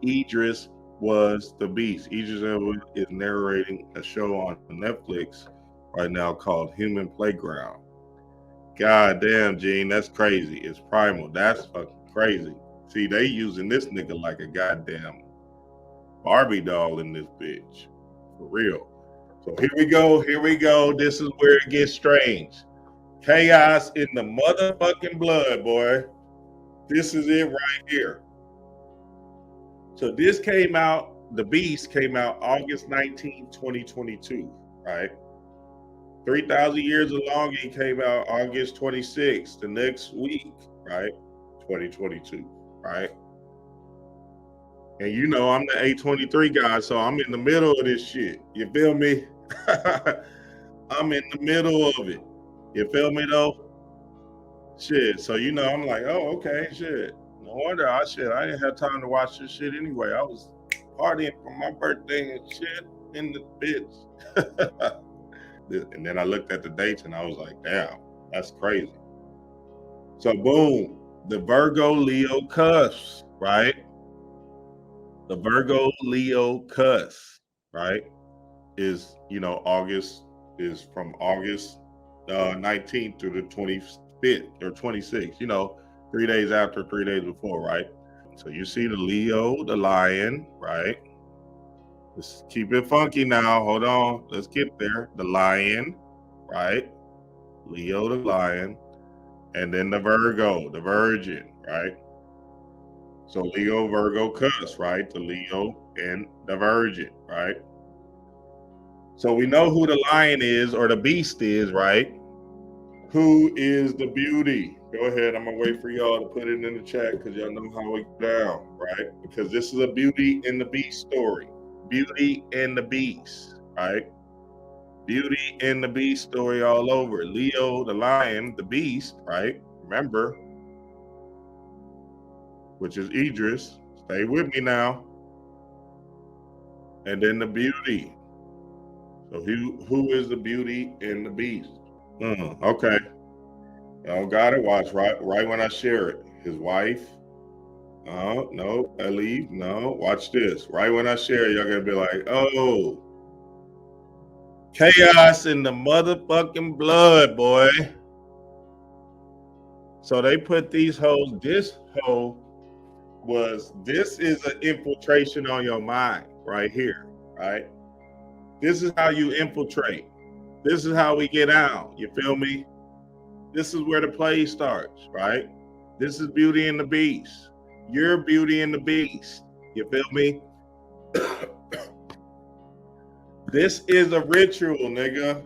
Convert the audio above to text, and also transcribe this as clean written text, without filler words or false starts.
Idris was the beast. Idris Elba is narrating a show on Netflix right now called Human Playground. God damn, Gene, that's crazy. It's primal. That's fucking crazy. See, they using this nigga like a goddamn Barbie doll in this bitch. For real. So here we go. Here we go. This is where it gets strange. Chaos in the motherfucking blood, boy. This is it right here. So this came out, The Beast came out August 19, 2022, right? 3,000 Years of Longing came out August 26th, the next week, right? 2022, right? And you know, I'm the A23 guy, so I'm in the middle of this shit. You feel me? I'm in the middle of it. You feel me though? Shit. So you know, I'm like, oh, okay, shit. No wonder I didn't have time to watch this shit anyway. I was partying for my birthday and shit in the bitch. And then I looked at the dates and I was like, damn, that's crazy. So boom, the Virgo Leo cusp, right? The Virgo Leo cusp, right? Is, you know, August is from August 19th through the 25th or 26th, you know, 3 days after, 3 days before, right? So you see the Leo, the lion, right? Let's keep it funky now. Hold on. Let's get there. The lion, right? Leo, the lion. And then the Virgo, the virgin, right? So Leo, Virgo, cusp, right? The Leo and the virgin, right? So we know who the lion is or the beast is, right? Who is the beauty? Go ahead. I'm going to wait for y'all to put it in the chat because y'all know how we go down, right? Because this is a Beauty and the Beast story. Beauty and the Beast, right? Beauty and the Beast story all over. Leo, the lion, the beast, right? Remember, which is Idris. Stay with me now. And then the beauty. So who is the Beauty and the Beast? Okay. Y'all gotta watch right when I share it. His wife. No, I leave. No, watch this. Right when I share it, y'all gonna be like, oh, chaos in the motherfucking blood, boy. So they put these hoes, this is an infiltration on your mind right here, right? This is how you infiltrate. This is how we get out. You feel me? This is where the play starts, right? This is Beauty and the Beast. You're Beauty and the Beast. You feel me? This is a ritual, nigga.